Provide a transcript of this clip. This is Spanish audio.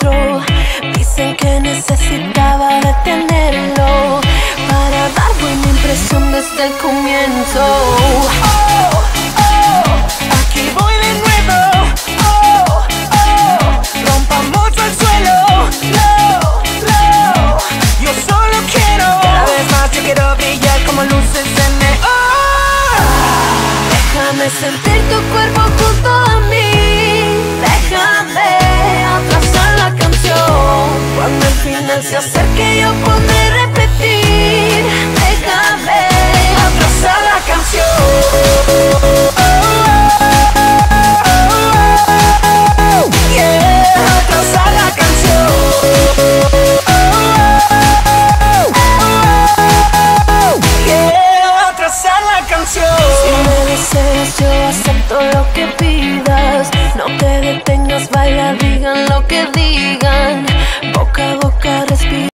nuestro. Dicen que necesitaba detenerlo para dar buena impresión desde el comienzo. Oh, oh, aquí voy de nuevo. Oh, oh, rompamos el suelo. Low, low. Yo solo quiero, cada vez más yo quiero brillar como luces de neón. Déjame sentir tu cuerpo junto a mí. Déjame atrasar la canción. Cuando el final se acerque yo podré repetir. Déjame atrasar la canción. Yeah, atrasar la canción. Yeah, atrasar la canción. Si me deseas yo acepto lo que pidas. No te detengas, baila, digan lo que digan.